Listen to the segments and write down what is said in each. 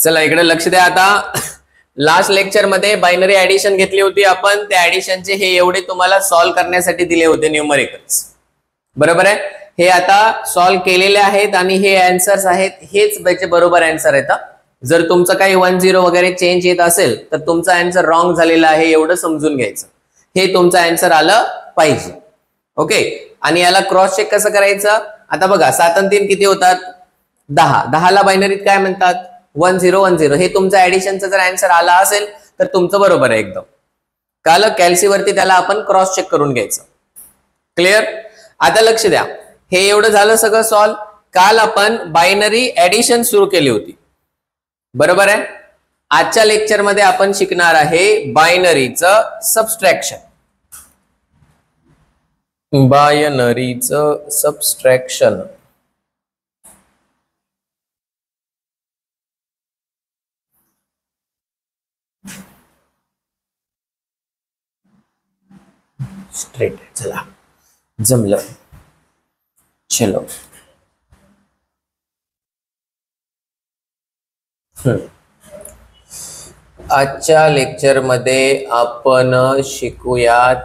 चला इकडे लक्ष द्या आता. लास्ट लेक्चर मध्ये बायनरी ऍडिशन घेतली होती आपण. त्या ऍडिशनचे हे एवढे तुम्हाला सॉल्व्ह करण्यासाठी दिले होते न्यूमरिकल्स, बरोबर आहे. हे आता सॉल्व्ह केलेले आहेत आणि हे आन्सर्स आहेत, हेच त्याचे बरोबर आन्सर आहेत. जर तुमचं काही 10 वगैरे चेंज येत असेल तर तुमचा आन्सर रॉंग झालेला आहे एवढं समजून घ्यायचं. हे तुमचं आन्सर आलं पाहिजे. ओके. आणि याला क्रॉस चेक कसं करायचं? आता बघा 7 आणि 3 किती होतात? 10. 10ला बायनरीत काय म्हणतात? 1010. हे तुमचं ऍडिशनचा जर आन्सर आला असेल तर तुमचं बरोबर आहे एकदम. काल कॅल्सीवरती त्याला आपण क्रॉस चेक करून घ्यायचं. क्लिअर? आता लक्ष द्या, हे एवढं झालं सगळं सॉल्व. काल आपण बायनरी ऍडिशन सुरू केली होती, बरोबर आहे. आजच्या लेक्चर मध्ये आपण शिकणार आहे बायनरीचं सबस्ट्रॅक्शन. बायनरीचं सबस्ट्रॅक्शन. स्ट्रेट. चला जमलं. चलो आजच्या लेक्चर मध्ये आपण शिकूयात.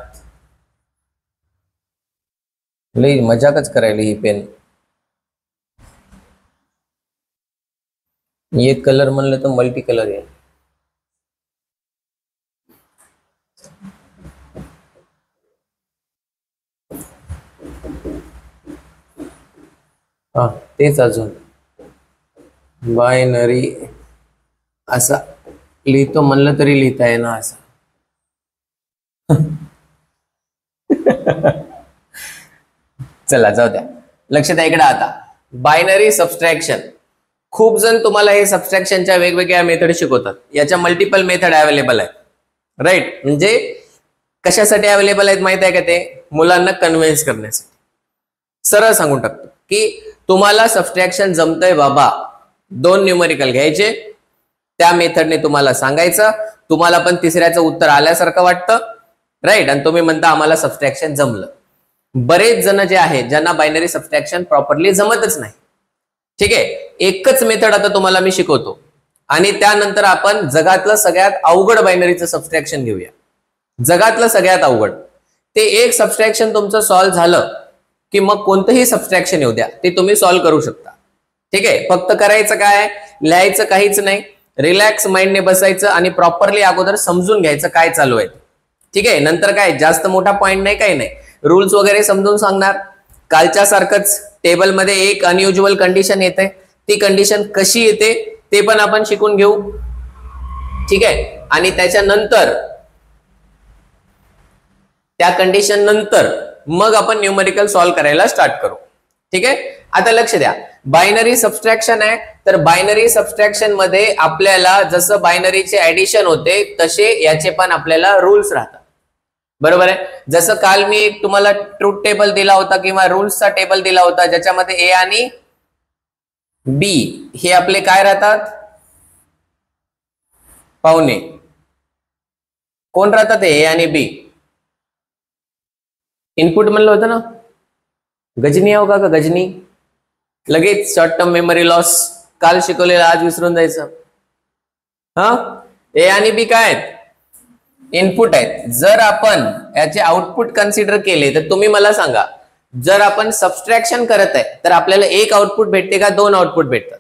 लई मजाकच करायला ही पेन. एक कलर म्हणलं तर मल्टी कलर आहे. हा तेच अजून बायनरी असा लिहितो म्हणलं तरी लिहिता आहे ना असं. चला जाऊ द्या. लक्ष द्या इकडे आता. Binary subtraction. खूप जण तुम्हाला हे सबस्ट्रॅक्शनच्या वेगवेगळ्या मेथड शिकवतात. याच्या मल्टिपल मेथड अवेलेबल आहेत, राईट. म्हणजे कशासाठी अवेलेबल आहेत माहित आहे का? ते मुलांना कन्व्हिन्स करण्यासाठी. सरळ सांगून टाकतो की तुम्हाला सबस्ट्रॅक्शन जमतंय बाबा, 2 न्यूमरिकल घ्यायचे, त्या मेथडने तुम्हाला सांगायचं. तुम्हाला पण तिसऱ्याचं उत्तर आल्यासारखं वाटतं, राईट. आणि तुम्ही म्हणता आम्हाला सबस्ट्रॅक्शन जमलं. बरेच जण जे आहेत ज्यांना बायनरी सबस्ट्रॅक्शन प्रॉपरली जमतच नाही. ठीक आहे. एकच मेथड आता तुम्हाला मी शिकवतो आणि त्यानंतर आपण जगातलं सगळ्यात अवघड बायनरीचं सबस्ट्रॅक्शन घेऊया. जगातलं सगळ्यात अवघड. ते एक सबस्ट्रॅक्शन तुमचं सॉल्व्ह झालं की मग कोणतंही सबस्ट्रॅक्शन येऊ द्या, ते तुम्ही सॉल्व्ह करू शकता. ठीक आहे. फक्त करायचं काय? लिहायचं काहीच नाही. रिलॅक्स माइंडने बसायचं आणि प्रॉपरली अगोदर समजून घ्यायचं काय चालू आहे. ठीक आहे. नंतर काय जास्त मोठा पॉइंट नाही, काही नाही. रूल्स वगैरे समजून सांगणार. कालच्या सारखंच टेबलमध्ये एक अनयुज्युअल कंडिशन येते, ती कंडिशन कशी येते ते पण आपण शिकून घेऊ. ठीक आहे. आणि त्याच्यानंतर त्या कंडिशन नंतर मग आपण न्यूमरिकल सॉल्व्ह करायला स्टार्ट करू. ठीक आहे. आता लक्ष द्या, बायनरी सबस्ट्रॅक्शन आहे. तर बायनरी सबस्ट्रॅक्शन मध्ये आपल्याला जसं बायनरीचे ऍडिशन होते तसे याचे पण आपल्याला रूल्स राहतात, बरोबर आहे. जसं काल मी एक तुम्हाला ट्रूथ टेबल दिला होता किंवा रूल्सचा टेबल दिला होता ज्याच्यामध्ये ए आणि बी हे आपले काय राहतात? पाहुणे. कोण राहतात? ए आणि बी. इनपुट म्हणलं होतं ना. गजनी हो का गजनी? लगेच शॉर्ट टर्म मेमरी लॉस. काल शिकवलेलं आज विसरून जायचं. हा, ए आणि बी काय आहेत? इनपुट आहेत. जर आपण याचे आउटपुट कन्सिडर केले तर तुम्ही मला सांगा, जर आपण सबस्ट्रॅक्शन करत आहे तर आपल्याला एक आउटपुट भेटते का 2 आउटपुट भेटतात?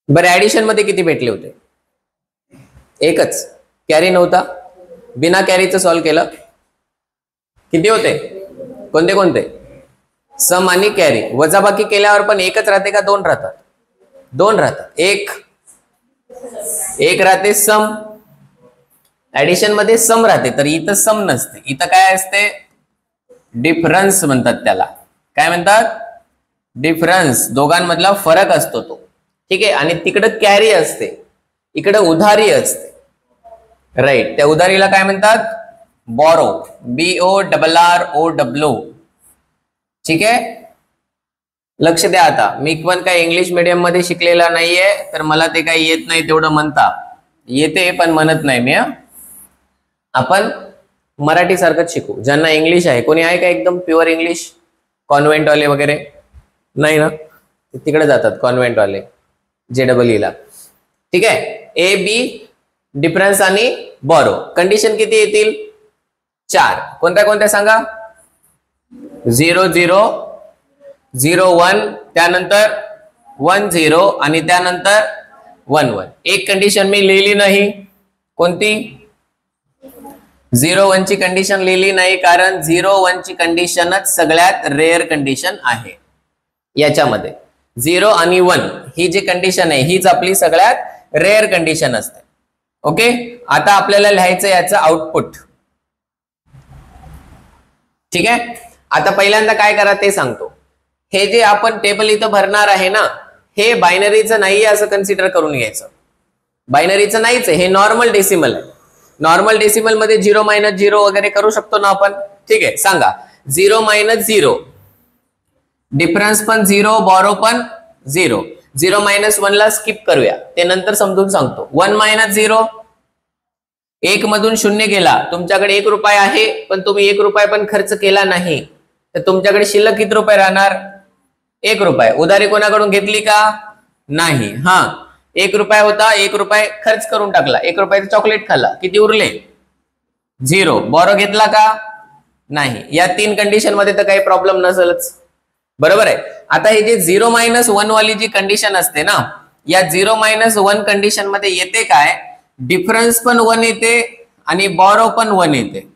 बरं ऍडिशन मध्ये किती भेटले होते? एकच. कॅरी नव्हता. बिना कॅरीचं सॉल्व्ह केलं. किती होते? कोणते कोणते? सम आणि कॅरी. वजाबाकी केल्यावर पण एकच राहते का 2 राहतात? 2 राहतात. एक राहते सम. ऍडिशन मध्ये सम राहते, तर इथं सम नसते. इथं काय असते? डिफरन्स म्हणतात त्याला. काय म्हणतात? डिफरन्स. दोघांमधला फरक असतो तो. ठीक आहे. आणि तिकडं कॅरी असते, इकडं उधारी असते, राईट. त्या उधारीला काय म्हणतात? बॉरो. BORROW. ठीक आहे. लक्ष द्या. आता मी पण काही इंग्लिश मीडियम मध्ये शिकलेला नाहीये, तर मला ते काही येत नाही तेवढं म्हणता. येते पण म्हणत नाही मी. आपण मराठी सारखंच शिकू. ज्यांना इंग्लिश आहे, कोणी आहे का एकदम प्युअर इंग्लिश? कॉन्व्हेंट वाले वगैरे नाही ना, तिकडे जातात कॉन्व्हेंट वाले. JEE ला. ठीक आहे, ए बी डिफरन्स आणि बॉरो. कंडिशन किती येतील? 4. कोणत्या कोणत्या सांगा? 0 0 0 1, त्यानंतर 1 0 आणि त्यानंतर 1 1. एक कंडिशन मी लिहिली नाही. कोणती? 0 1 ची कंडिशन लिहिली नाही, कारण 0 1 ची कंडिशनच सगळ्यात रेअर कंडिशन आहे. याच्यामध्ये 0 आणि 1 ही जी कंडिशन आहे हीच आपली सगळ्यात रेअर कंडिशन असते. ओके, आता आपल्याला लिहायचं याचं आउटपुट. ठीक आहे, आता पहिल्यांदा काय करा ते सांगतो. हे जे आपण टेबल इथं भरणार आहे ना, हे बायनरीचं नाहीये असं कन्सिडर करून घ्यायचं. बायनरीचं नाहीच आहे, हे नॉर्मल डेसिमल आहे. नॉर्मल डेसिमल मध्ये 0 - 0 वगैरे करू शकतो ना आपण. ठीक आहे, सांगा 0 - 0, डिफरन्स पण 0, बॉरो पण 0. 0 - 1 ला स्किप करूया, ते नंतर समजून सांगतो. 1 - 0, 1 मधून 0 गेला. तुमच्याकडे 1 रुपया आहे, पण तुम्ही 1 रुपया पण खर्च केला नाही, तर तुमच्याकडे शिल्लक किती रुपये राहणार? 1 रुपया. उधारी कोणाकडून घेतली का? नाही. हा, 1 रुपया होता, 1 रुपया खर्च करून टाकला, 1 रुपयाचं चॉकलेट खाल्ला, किती उरले? 0. बॉरो घेतला का? नाही. या 3 कंडिशन मध्ये तर काही प्रॉब्लेम नसेलच, बरोबर आहे. आता हे जे 0 - 1 वाली जी कंडिशन असते ना, या 0 - 1 कंडिशन मध्ये येते काय? डिफरन्स पण 1 येते आणि बॉरो पण 1 येते.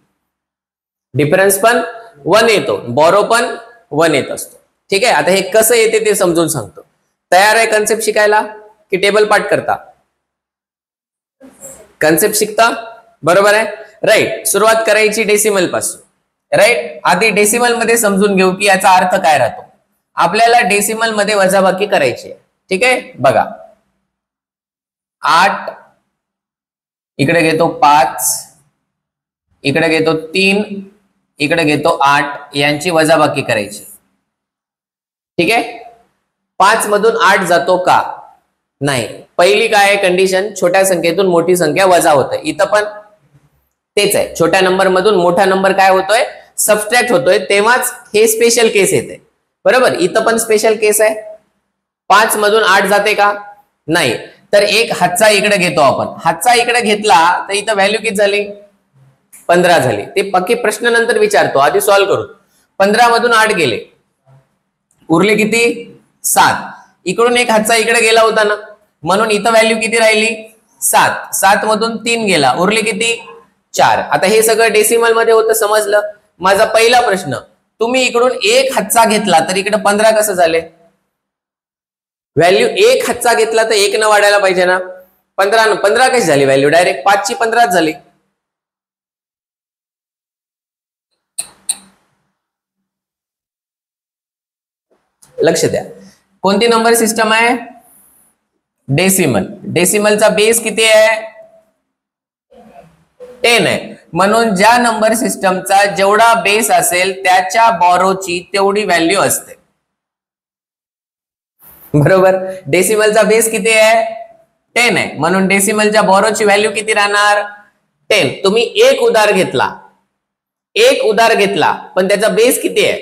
डिफरन्स पण 1 येतो, बॉरो पण 1 येत असतो. ठीक आहे, आता हे कसं येते ते समजून सांगतो. तयार आहे कन्सेप्ट शिकायला की टेबल पाठ करता? कन्सेप्ट शिकता, बरोबर आहे. राईट, सुरुवात करायची डेसिमल पासून. राईट, आधी डेसिमल मध्ये समजून घेऊ की याचा अर्थ काय राहतो. आपल्याला डेसिमल मध्ये वजाबाकी करायची आहे. ठीक आहे, बघा 8, इकडे घेतो 5, इकडे घेतो 3, इकडे घेतो 8, यांची वजाबाकी करायची. ठीक आहे, 5 मधून 8 जातो का? नाही. पहिली काय आहे कंडिशन? छोट्या संख्येतून मोठी संख्या वजा होते. इथं पण तेच आहे, छोट्या नंबर मधून मोठा नंबर काय होतोय? सबट्रॅक्ट होतोय. तेव्हाच हे स्पेशल केस येते, बरोबर. इथं पण स्पेशल केस आहे. 5 मधून 8 जाते का? नाही. तर एक हातचा इकडे घेतो आपण. हातचा इकडे घेतला तर इथं व्हॅल्यू किती झाली? 15 झाली. ते पक्के प्रश्न नंतर विचारतो, आधी सॉल्व्ह करू. 15 मधून 8 गेले, उरले किती? 7. इकडून एक हातचा इकडे गेला होता ना, म्हणून इथं व्हॅल्यू किती राहिली? 7. 7 मधून 3 गेला, उरले किती? 4. आता हे सगळं डेसिमल मध्ये होतं, समजलं. माझा पहिला प्रश्न, तुम्ही इकडून एक हातचा घेतला तर इकडे 15 कसं झाले? व्हॅल्यू एक हातचा घेतला तर 1 न वाढायला पाहिजे ना. 15 कशी झाली व्हॅल्यू? डायरेक्ट 5 ची 15 झाली. लक्ष द्या, कोणती नंबर सिस्टम आहे? डेसिमल. डेसिमलचा बेस किती आहे? 10 आहे. म्हणून ज्या नंबर सिस्टमचा जेवढा बेस असेल त्याच्या बॉरोची तेवढी व्हॅल्यू असते, बरोबर. डेसिमलचा बेस किती आहे? 10 आहे. म्हणून डेसिमलच्या बॉरोची व्हॅल्यू किती राहणार? 10. तुम्ही एक उधार घेतला, पण त्याचा बेस किती आहे?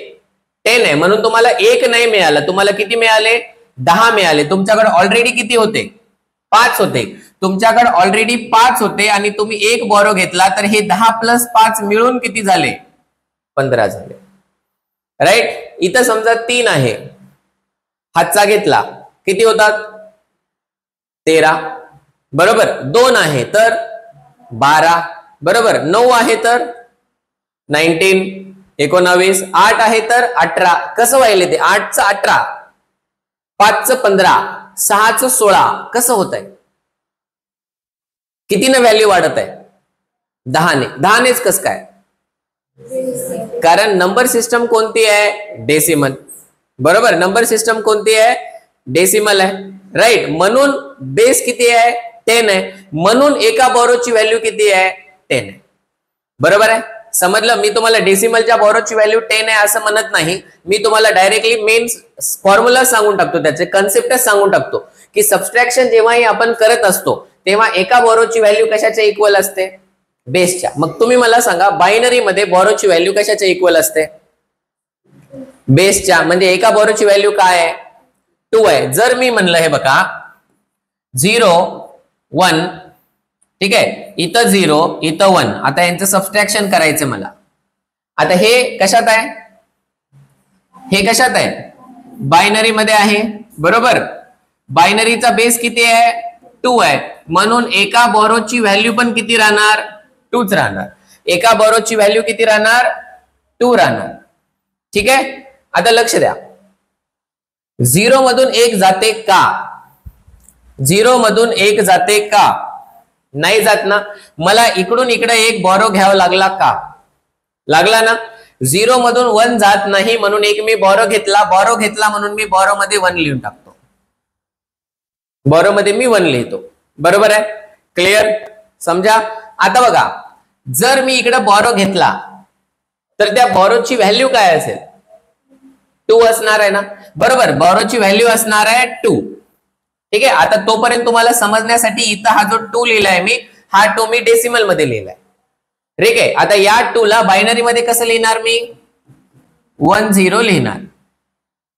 10 आहे. म्हणून तुम्हाला 1 नाही मिळालं, तुम्हाला किती मिळाले? 10 मिळाले. तुमच्याकडे ऑलरेडी किती होते? 5 होते. तुमच्याकडे ऑलरेडी 5 होते आणि तुम्ही एक बॉरो घेतला, तर हे 10 + 5 मिळून किती झाले? 15 झाले. राईट. इथं समजा 3 आहे, हातचा घेतला, किती होतात? 13, बरोबर. 2 आहे तर 12, बरोबर. 9 आहे तर 19, 19. 8 आहे तर 18. कसं व्हायले ते? 8चं 18, 5चं 15, 6चं 16. कसं होत आहे? कितीने व्हॅल्यू वाढत आहे? 10ने. 10नेच कसं काय? कारण नंबर सिस्टम कोणती आहे? डेसिमल, बरोबर. नंबर सिस्टम कोणती आहे? डेसिमल आहे. राईट. म्हणून बेस किती आहे? 10 आहे. म्हणून एका बॉरोची व्हॅल्यू किती आहे? 10 आहे, बरोबर आहे. समजलं. मी तुम्हाला डेसिमलच्या बॉरोची व्हॅल्यू 10 आहे असं म्हणत नाही, मी तुम्हाला डायरेक्टली मेन फॉर्म्युला सांगून टाकतो, त्याचे कन्सेप्टच सांगून टाकतो की सबट्रॅक्शन जेव्हाही आपण करत असतो तेव्हा एका बॉरोची व्हॅल्यू कशाच्या इक्वल असते? बेसच्या. मग तुम्ही मला सांगा, बायनरी मध्ये बॉरोची व्हॅल्यू कशाच्या इक्वल असते? बेसच्या. म्हणजे एका बॉरोची व्हॅल्यू काय आहे? 2 आहे. जर मी म्हणलं, हे बघा 0 1, ठीक आहे, इथं 0 इथं 1. आता यांचं सबस्ट्रॅक्शन करायचं मला. आता हे कशात आहे, हे कशात आहे, बायनरी मध्ये आहे बरोबर. बायनरीचा बेस किती आहे, 2 आहे, म्हणून एका बोरोची व्हॅल्यू पण किती राहणार, 2च राहणार. एका बोरोची व्हॅल्यू किती राहणार, 2 राहणार. ठीक आहे. आता लक्ष द्या, 0 मधून 1 जाते का, 0 मधून 1 जाते का, नाही जात ना. मला इकडून इकडे एक बोरो घ्यावा लागला का, लागला ना. 0 मधून 1 जात नाही म्हणून एक मी बोरो घेतला, बोरो घेतला म्हणून मी बोरो मध्ये 1 लिहून टाकतो, बोरो मध्ये मी 1 लिहितो, बरोबर आहे. क्लिअर, समजा. आता बघा, जर मी इकडे बोरो घेतला तर त्या बोरोची व्हॅल्यू काय असेल, 2 असणार आहे ना, बरोबर. बोरोची व्हॅल्यू असणार आहे 2. ठीक आहे. आता तोपर्यंत तुम्हाला समजण्यासाठी इथं हा जो 2 लिहिलाय मी, हा 2 मी डेसिमल मध्ये लिहिलाय. ठीक आहे. आता या 2 ला बायनरी मध्ये कसं लिहिणार मी, 1 0 लिहिणार.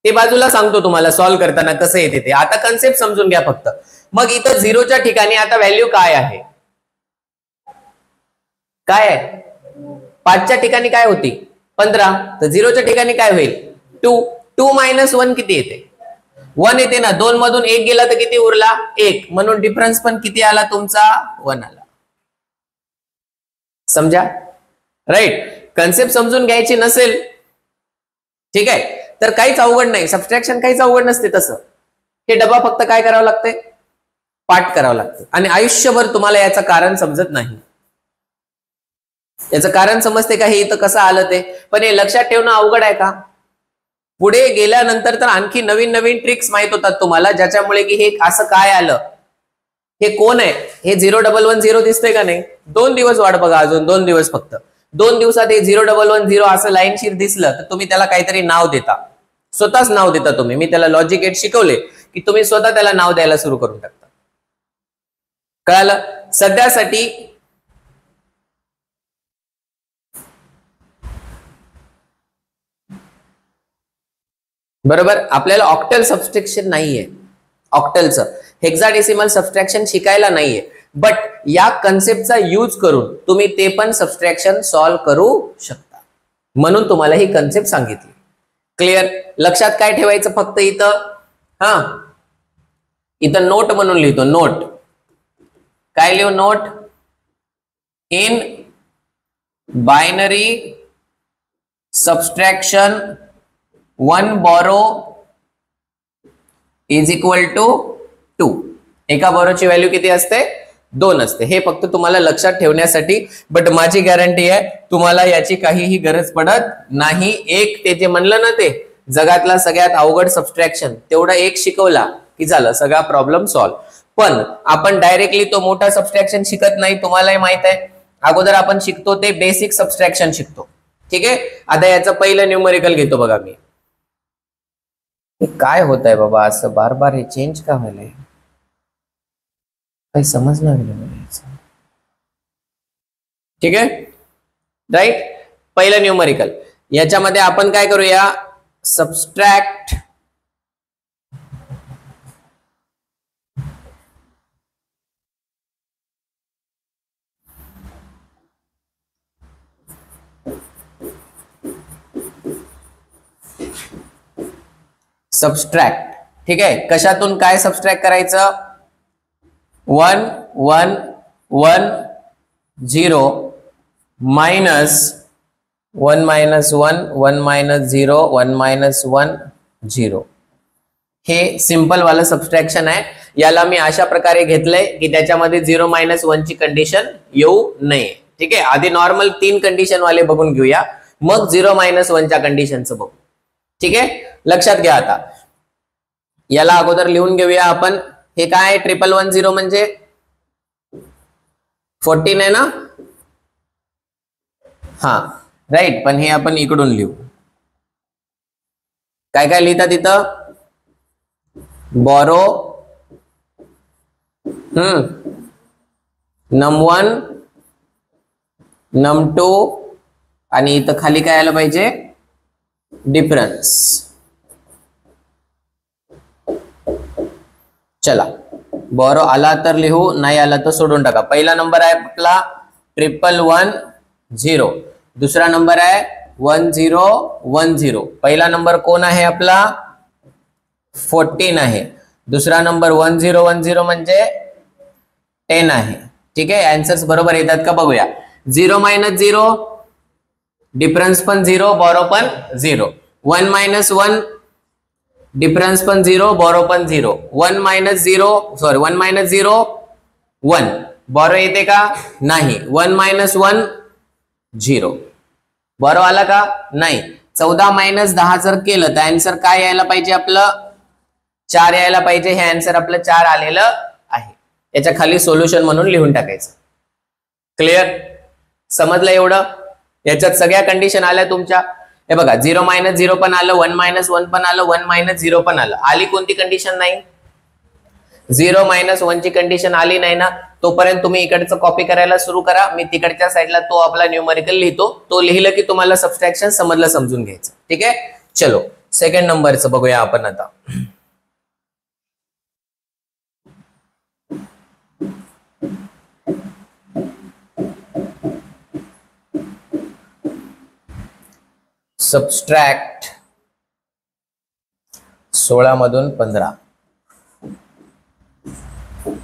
ते बाजूला सांगतो तुम्हाला सॉल्व्ह करताना कसं येते ते. आता कन्सेप्ट समजून घ्या फक्त. मग इथं 0च्या ठिकाणी आता व्हॅल्यू काय आहे, काय आहे, 5च्या ठिकाणी काय होती 15, तर 0च्या ठिकाणी काय होईल 2. 2 - 1 किती येते, 1 येते ना. 2 मधून 1 गेला तर किती उरला, 1, म्हणून डिफरन्स पण किती आला तुमचा, 1 आला. समजा, राईट. कन्सेप्ट समजून घ्यायची नसेल, ठीक आहे, तर काहीच अवघड नाही. सबस्ट्रॅक्शन काहीच अवघड नसते तसं. हे डबा फक्त काय करावं लागते, पाठ करावं लागतं. आणि आयुष्यभर तुम्हाला याचं कारण समजत नाही. याचं कारण समजते का, हे इथं कसं आलं ते, पण हे लक्षात ठेवणं अवघड आहे का. पुढे गेल्यानंतर तर आणखी नवीन नवीन ट्रिक्स माहित होतात तुम्हाला, ज्याच्यामुळे की हे असं काय आलं, हे कोण आहे, हे 0110 दिसतंय का नाही. 2 दिवस वाट बघा, अजून 2 दिवस फक्त. 2 दिवसात हे 0110 असं लाईनशीर दिसलं तर तुम्ही त्याला काहीतरी नाव देता, स्वतःच नाव देता तुम्ही. मी त्याला लॉजिक गेट शिकवले की तुम्ही स्वतः त्याला नाव द्यायला सुरू करून टाकता. कळालं. सध्यासाठी बरोबर, आपल्याला ऑक्टल सबस्ट्रॅक्शन नाहीये, ऑक्टलचं हेक्साडेसिमल सबस्ट्रॅक्शन शिकायला नाहीये. बट या कन्सेप्टचा यूज करून तुम्ही ते पण सबस्ट्रॅक्शन सॉल्व्ह करू शकता, म्हणून तुम्हाला ही कन्सेप्ट सांगितली. क्लिअर. लक्षात काय ठेवायचं फक्त इथं, इथं नोट म्हणून लिहितो, नोट. काय लिहू, note. In binary subtraction 1 borrow is equal to 2. एका बोरोची व्हॅल्यू किती असते, 2 असते. हे फक्त तुम्हाला लक्षात ठेवण्यासाठी. बट माझी गॅरंटी आहे तुम्हाला याची काहीही गरज पडत नाही. एक ते जे म्हणलं ना, ते जगातला सगळ्यात अवघड सबस्ट्रॅक्शन, तेवढा एक शिकवला की झालं, सगळा प्रॉब्लेम सॉल्व्ह. पण आपण डायरेक्टली तो मोठा सबस्ट्रॅक्शन शिकत नाही, तुम्हालाही माहित आहे. अगोदर आपण शिकतो ते बेसिक सबस्ट्रॅक्शन शिकतो. ठीक आहे. आता याचं पहिलं न्यूमेरिकल घेतो बघा मी. काय होत आहे बाबा, असं बार बार हे चेंज का व्हायलंय, काही समजणार नाही. ठीक आहे, राईट. पहिलं न्यूमेरिकल, याच्यामध्ये आपण काय करूया, सबस्ट्रॅक्ट सबस्ट्रॅक्ट. ठीक आहे. कशातून काय सबस्ट्रॅक्ट करायचं, 1 1 1 0 मायनस 1 -1 1 - 0 1 - 1 0. हे सिंपल वाला सबस्ट्रॅक्शन आहे. याला मी अशा प्रकारे घेतलंय की त्याच्यामध्ये 0 - 1 ची कंडिशन येऊ नये. ठीक आहे. आधी नॉर्मल 3 कंडिशन वाले बघून घेऊया, मग 0 - 1 च्या कंडिशनचं बघू. ठीक आहे. लक्षात घ्या. आता याला अगोदर लिहून घेऊया आपण. हे काय 1110 म्हणजे 14 आहे ना, राईट. पण हे आपण इकडून लिहू. काय काय लिहितात इथं, बोरो num1 num2 आणि इथं खाली काय आलं पाहिजे, डिफरन्स. चला बॉरो आला तर लिहू, नाही आला तर सोडून टाका. पहिला नंबर आहे आपला 1110. दुसरा नंबर आहे 1010. पहिला नंबर कोण आहे आपला 14 आहे. दुसरा नंबर 1010 म्हणजे 10 आहे. ठीक आहे, आन्सर्स बरोबर येतात का बघूया. 0 - 0 डिफरन्स पण 0, बॉरो पण 0. 1 - 1 डिफरन्स पण 0, बॉरो पण 0. 1 - 0 1 बॉरो येते का नाही. 1 - 1 0 बॉरो आला का नाही. 14 - 10 जर केलं तर आन्सर काय यायला पाहिजे आपलं 4 यायला पाहिजे. हे आन्सर आपलं 4 आलेलं आहे. याच्या खाली सोल्युशन म्हणून लिहून टाकायचं. क्लिअर, समजलं एवढं. याच्यात सगळ्या कंडिशन आल्या तुमच्या. हे बघा 0 - 0 पण आलं, 1 - 1 पण आलं, 1 - 0 पण आलं. आली कोणती कंडिशन नाही. 0 - 1 ची कंडिशन आली नाही ना, तोपर्यंत तुम्ही इकडचं कॉपी करायला सुरू करा. मी तिकडच्या साईडला तो आपला न्यूमरिकल लिहितो. तो लिहिलं की तुम्हाला सबट्रॅक्शन समजलं, समजून घ्यायचं. ठीक आहे, चलो सेकंड नंबरचं बघूया आपण आता. सबस्ट्रॅक्ट 16 मधून 15.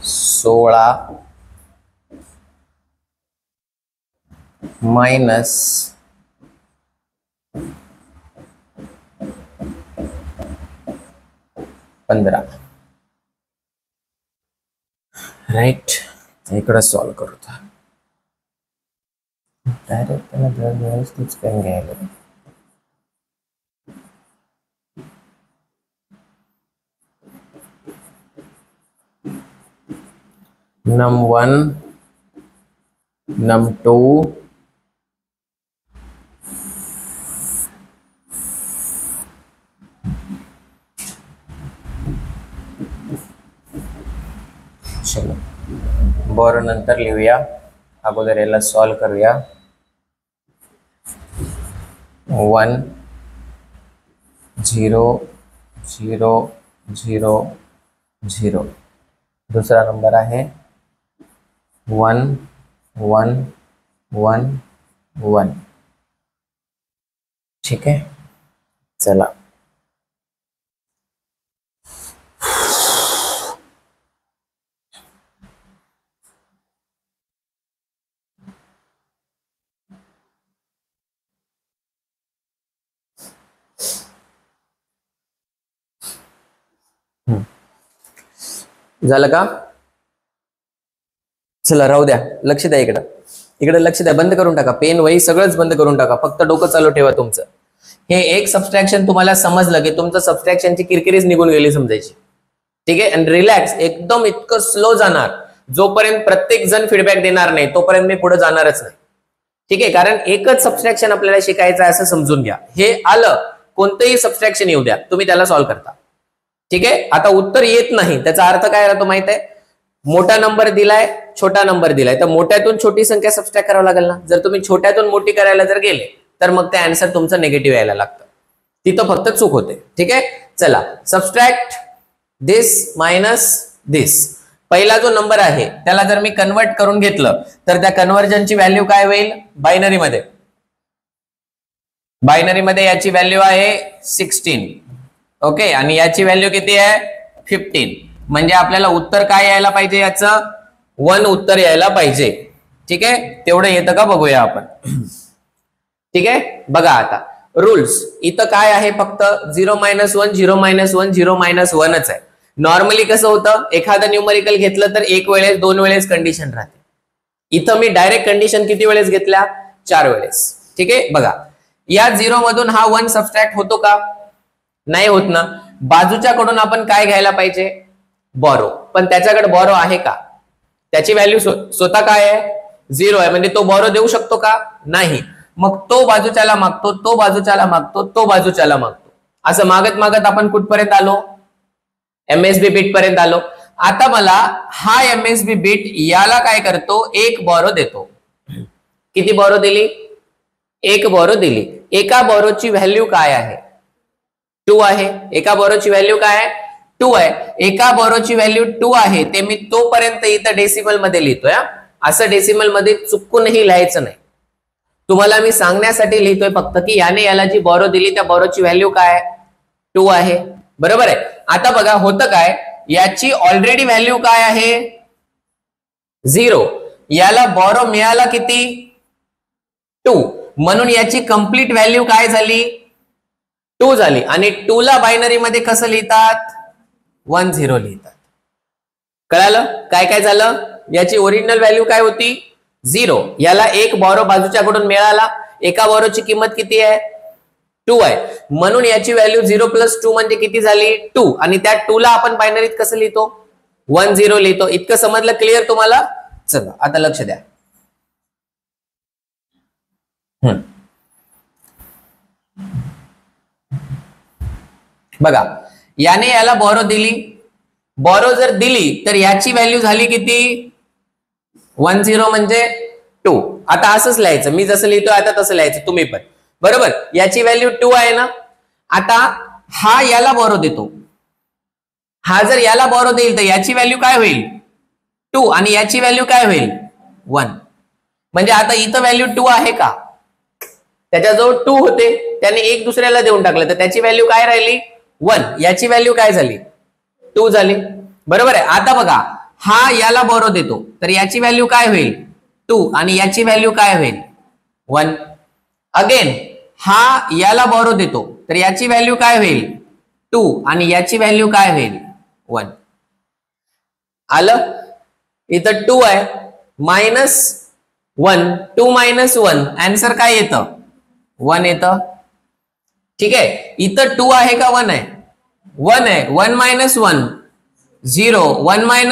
16 मायनस 15. राईट, इकडे सॉल्व करू. डायरेक्ट व्यवस्थित पेन घ्यायला. num1 num2 चलो बॉरो नंतर लिहूया. अगोदर याला सॉल्व करूया. 1 0 0 0 0. दूसरा नंबर आहे 1 1 1 1. ठीक आहे, चला झालं का. चला राहू द्या, लक्ष द्या. इकडे लक्ष द्या. बंद करून टाका पेन वही सगळंच बंद करून टाका. फक्त डोकं चालू ठेवा तुमचं. हे एक सबस्ट्रॅक्शन तुम्हाला समजलं की तुमचं सबस्ट्रॅक्शनची किरकिरीच निघून गेली समजायची. ठीक आहे, आणि रिलॅक्स एकदम इतकं स्लो जाणार. जोपर्यंत प्रत्येक जण फीडबॅक देणार नाही तोपर्यंत मी पुढे जाणारच नाही. ठीक आहे, कारण एकच सबस्ट्रॅक्शन आपल्याला शिकायचं आहे असं समजून घ्या. हे आलं कोणतंही सबस्ट्रॅक्शन येऊ द्या, तुम्ही त्याला सॉल्व्ह करता. ठीक आहे, आता उत्तर येत नाही त्याचा अर्थ काय राहतो माहित आहे. मोठा नंबर दिलाय, छोटा नंबर दिलाय, तर मोठ्यातून छोटी संख्या सबस्ट्रॅक्ट करावं लागेल ना. जर तुम्ही छोट्यातून मोठी करायला जर गेले तर मग ते आन्सर तुमचं निगेटिव्ह यायला लागतं. तिथं फक्त चूक होते. ठीक आहे, चला सबस्ट्रॅक्ट दिस मायनस दिस. पहिला जो नंबर आहे त्याला जर मी कन्वर्ट करून घेतलं तर त्या कन्व्हर्जनची व्हॅल्यू काय होईल. बायनरी मध्ये याची व्हॅल्यू आहे 16. ओके, आणि याची व्हॅल्यू किती आहे 15. म्हणजे आपल्याला उत्तर काय यायला पाहिजे, याचं 1 उत्तर यायला पाहिजे. ठीक आहे, तेवढं येतं का बघूया आपण. ठीक आहे, बघा आता रूल्स. इथं काय आहे फक्त 0 - 1 0 - 1 0 - 1च आहे. नॉर्मली कसं होतं, एखादं न्यूमरिकल घेतलं तर एक वेळेस 2 वेळेस कंडिशन राहते. इथं मी डायरेक्ट कंडिशन किती वेळेस घेतल्या 4 वेळेस. ठीक आहे, बघा या 0 मधून हा 1 सबट्रॅक्ट होतो का नाही होत ना. बाजूच्या कडून आपण काय घ्यायला पाहिजे बॉरो. पण त्याच्याकडे बॉरो आहे का, त्याची व्हॅल्यू स्वतः काय आहे 0 आहे. म्हणजे तो बॉरो देऊ शकतो का नाही. मग तो बाजूच्याला मागतो, तो बाजूच्याला मागतो, तो बाजूच्याला मागतो. असं मागत मागत आपण कुठपर्यंत आलो, एमएसबी बीट पर्यंत आलो. आता मला हा एमएसबी बीट याला काय करतो, एक बॉरो देतो. किती बॉरो दिली, एक बॉरो दिली. एका बॉरोची व्हॅल्यू काय आहे 2 आहे. एका बॉरोची व्हॅल्यू काय आहे 2 आहे, एका बोरोची व्हॅल्यू 2 आहे, ते मी तोपर्यंत इथं डेसिमल मध्ये लिहितोय. असं डेसिमल मध्ये चुकूनही लिहायचं नाही. तुम्हाला मी सांगण्यासाठी लिहितोय फक्त की याने याला जी बोरो दिली त्या बोरोची व्हॅल्यू काय 2 आहे. बरोबर आहे. आता बघा होतं काय, याची ऑलरेडी व्हॅल्यू काय आहे 0, याला बोरो मिळाला किती 2, म्हणून याची कंप्लीट व्हॅल्यू काय झाली 2 झाली. आणि 2 ला बायनरी मध्ये कसं लिहितात 1 0 लिहितात. कळालं काय काय झालं, याची ओरिजिनल व्हॅल्यू काय होती 0, याला एक बोरो बाजूच्याकडून मिळाला, एका बोरोची किंमत किती आहे 2 आहे, म्हणून याची व्हॅल्यू 0 + 2 म्हणजे किती झाली 2, आणि त्या 2 ला आपण बायनरीत कसं लिहितो 1 0 लिहितो. इतकं समजलं, क्लिअर तुम्हाला. चला आता लक्ष द्या. बघा याने याला बोरो दिली, बोरो जर दिली तर याची व्हॅल्यू झाली किती 1 0 म्हणजे 2. आता असंच लिहायचं, मी जसं लिहितो आता तसं लिहायचं तुम्ही पण. बरोबर, याची व्हॅल्यू 2 आहे ना. आता हा याला बोरो देतो, हा जर याला बोरो देईल तर याची व्हॅल्यू काय होईल 2, आणि याची व्हॅल्यू काय होईल 1. म्हणजे आता इथं व्हॅल्यू 2 आहे का, त्याच्याजवळ 2 होते, त्याने एक दुसऱ्याला देऊन टाकलं तर त्याची व्हॅल्यू काय राहिली 1, याची व्हॅल्यू काय झाली 2 झाली. बरोबर आहे. आता बघा हा याला बोरो देतो तर याची व्हॅल्यू काय होईल 2, आणि याची व्हॅल्यू काय होईल 1. अगेन हा याला बोरो देतो तर याची व्हॅल्यू काय होईल 2, आणि याची व्हॅल्यू काय होईल 1. आलं, इथं 2 आहे, -1, 2 - 1 आन्सर काय येतं 1 येतं. ठीक आहे, इथं 2 आहे का 1 आहे 1 आहे, 1 - 1 0, 1 - 1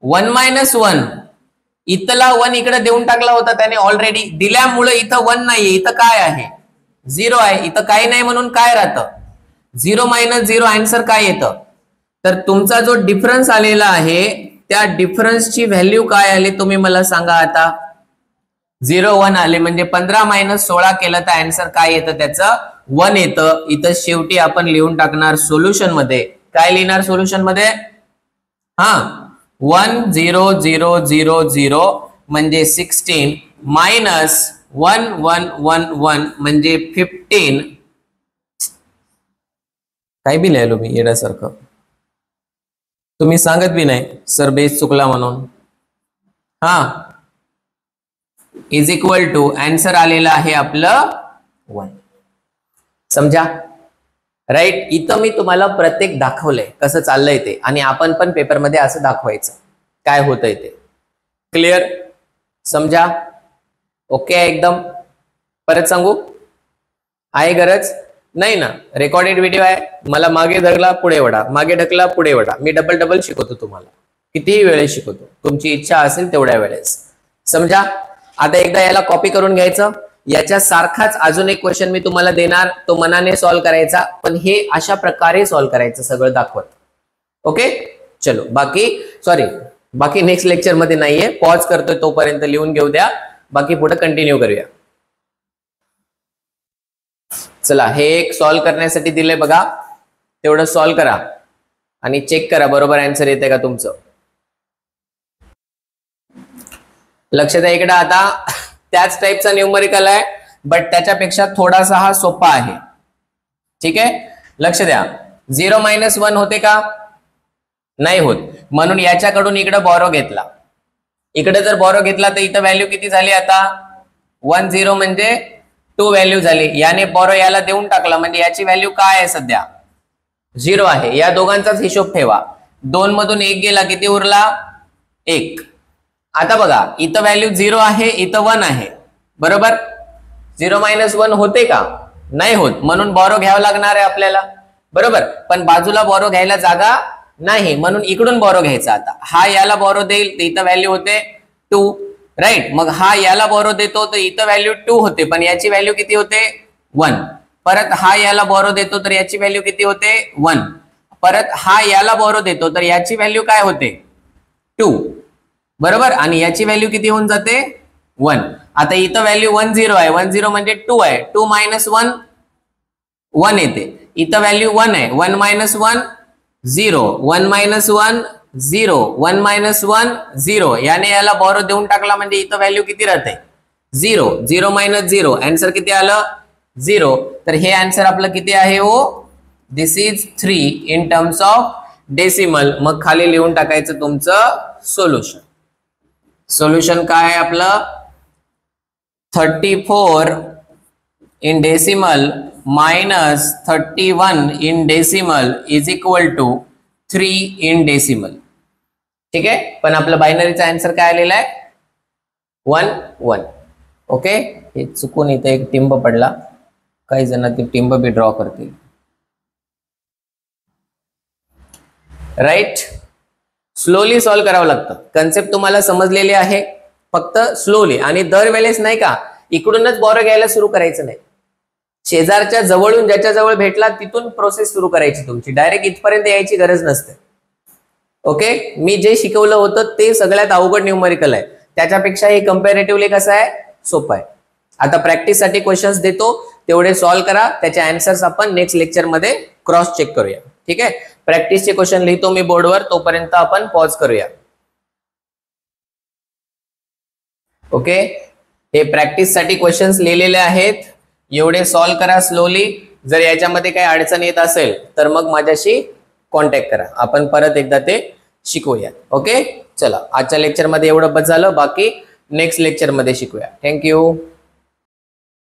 1 - 1, इथला 1 इकडे देऊन टाकला होता त्याने ऑलरेडी, दिल्यामुळे इथं 1 नाहीये, इथं काय आहे 0 आहे, इथं काही नाही म्हणून काय राहतं 0 - 0 आन्सर काय येतं. तर तुमचा जो डिफरन्स आलेला आहे त्या डिफरन्सची व्हॅल्यू काय आली तुम्ही मला सांगा. आता 0 1 आले म्हणजे 15 - 16 केलं तर आन्सर काय येतं त्याचं 1 येतं. इथं शेवटी आपण लिहून टाकणार सोल्युशन मध्ये, काय लिहिणार सोल्युशन मध्ये 1 0 0 0 0 म्हणजे 16 - 1 1 1 1 म्हणजे 15. काय बी लिहिलो मी येण्यासारखं, तुम्ही सांगत बी नाही सर बेस चुकला म्हणून. इज इक्वल टू आन्सर आलेला आहे आपलं 1. समजा राईट. इथं मी तुम्हाला प्रत्येक दाखवलंय कसं चाललंय ते, आणि आपण पण पेपरमध्ये असं दाखवायचं काय होतंय ते. क्लिअर, समजा, ओके एकदम. परत सांगू आहे गरज नाही ना, रेकॉर्डेड व्हिडिओ आहे, मला मागे धरला पुढे वडा, मागे ढकला पुढे वडा, मी डबल शिकवतो तुम्हाला, कितीही वेळेस शिकवतो, तुमची इच्छा असेल तेवढ्या वेळेस. समजा आता एकदा याला कॉपी करून घ्यायचं, याच्या सारखाच अजून एक क्वेश्चन मी तुम्हाला देणार, तो मनाने सॉल्व्ह करायचा, पण हे अशा प्रकारे सॉल्व्ह करायचं सगळं दाखवत. ओके चलो, बाकी नेक्स्ट लेक्चर मध्ये नाहीये, पॉज करतोय तोपर्यंत लिहून घेऊ द्या, बाकी पुढे कंटिन्यू करूया. चला हे एक सॉल्व्ह करण्यासाठी दिले बघा, तेवढं सॉल्व्ह करा आणि चेक करा बरोबर आन्सर येते का तुमचं. लक्ष द्या इकडे. आता त्याच टाईपचा न्यूमरिकल आहे बट त्याच्यापेक्षा थोडासा हा सोपा आहे. ठीक आहे, लक्ष द्या. 0 - 1 होते का नाही होत, म्हणून याच्याकडून इकडे बोरो घेतला. इकडे जर बोरो घेतला तर इथं व्हॅल्यू किती झाली आता 1 0 म्हणजे 2 व्हॅल्यू झाली. याने बोरो याला देऊन टाकला म्हणजे याची व्हॅल्यू काय आहे सध्या 0 आहे. या दोघांचाच हिशोब ठेवा, 2 मधून 1 गेला किती उरला 1. आता बघा इथं व्हॅल्यू 0 आहे, इथं 1 आहे, बरोबर. 0 - 1 होते का नाही होत, म्हणून बोरो घ्यावं लागणार आहे आपल्याला, बरोबर. पण बाजूला बोरो घ्यायला जागा नाही, म्हणून इकडून बोरो घ्यायचा. आता हा याला बोरो देईल तर इथं व्हॅल्यू होते 2, राईट. मग हा याला बोरो देतो तर इथं व्हॅल्यू 2 होते, पण याची व्हॅल्यू किती होते 1. परत हा याला बोरो देतो तर याची व्हॅल्यू किती होते 1. परत हा याला बोरो देतो तर याची व्हॅल्यू काय होते 2, बरोबर. आणि याची व्हॅल्यू किती होऊन जाते 1. आता इथं व्हॅल्यू 1 0 आहे, 1 0 म्हणजे 2 आहे, 2 - 1 1 येते. इथं व्हॅल्यू 1 आहे, 1 - 1 0, 1 - 1 0, 1 - 1 0, याने याला बॉरो देऊन टाकला म्हणजे इथं व्हॅल्यू किती राहते 0, 0 - 0, आन्सर किती आलं 0. तर हे आन्सर आपलं किती आहे हो, this is 3 in terms of decimal. मग खाली लिहून टाकायचं तुमचं सोल्युशन. सोल्युशन काय आहे आपलं 34 in decimal minus 31 in decimal is equal to 3 in decimal. ठीक आहे, पण आपलं बायनरीचा आन्सर काय आलेला आहे 1 1. ओके, हे चुकून इथे एक टिंब पडला, काही जण ते टिंब बी ड्रॉ करतील. राईट, स्लोली सॉल्व करावं लागतं. कन्सेप्ट तुम्हाला समजलेली आहे, फक्त स्लोली. आणि दरवेळेस नाही का इकडूनच बॉरो घ्यायला सुरू करायचं नाही, शेजारच्या जवळून ज्याच्या जवळ भेटला तिथून प्रोसेस सुरू करायची तुमची, डायरेक्ट इथपर्यंत यायची गरज नसते. ओके, मी जे शिकवलं होतं ते सगळ्यात अवघड न्यूमरिकल आहे, त्याच्यापेक्षा हे कंपॅरेटिव्हली कसं आहे सोपं आहे. आता प्रॅक्टिस साठी क्वेश्चन्स देतो, तेवढे सॉल्व करा, त्याचे आन्सर्स आपण नेक्स्ट लेक्चर मध्ये क्रॉस चेक करूया. ठीक आहे, प्रॅक्टिसचे क्वेश्चन लिहितो मी बोर्डवर, तोपर्यंत आपण पॉज करूया. ओके, हे प्रॅक्टिस साठी क्वेश्चन्स लिहिलेले आहेत, एवढे सॉल्व करा स्लोली. जर याच्यामध्ये काही अडचण येत असेल तर मग माझ्याशी कॉन्टॅक्ट करा, आपण परत एकदा ते शिकूया. ओके, चला आजच्या लेक्चर मध्ये एवढं बस झालं, बाकी नेक्स्ट लेक्चर मध्ये शिकूया. थँक्यू.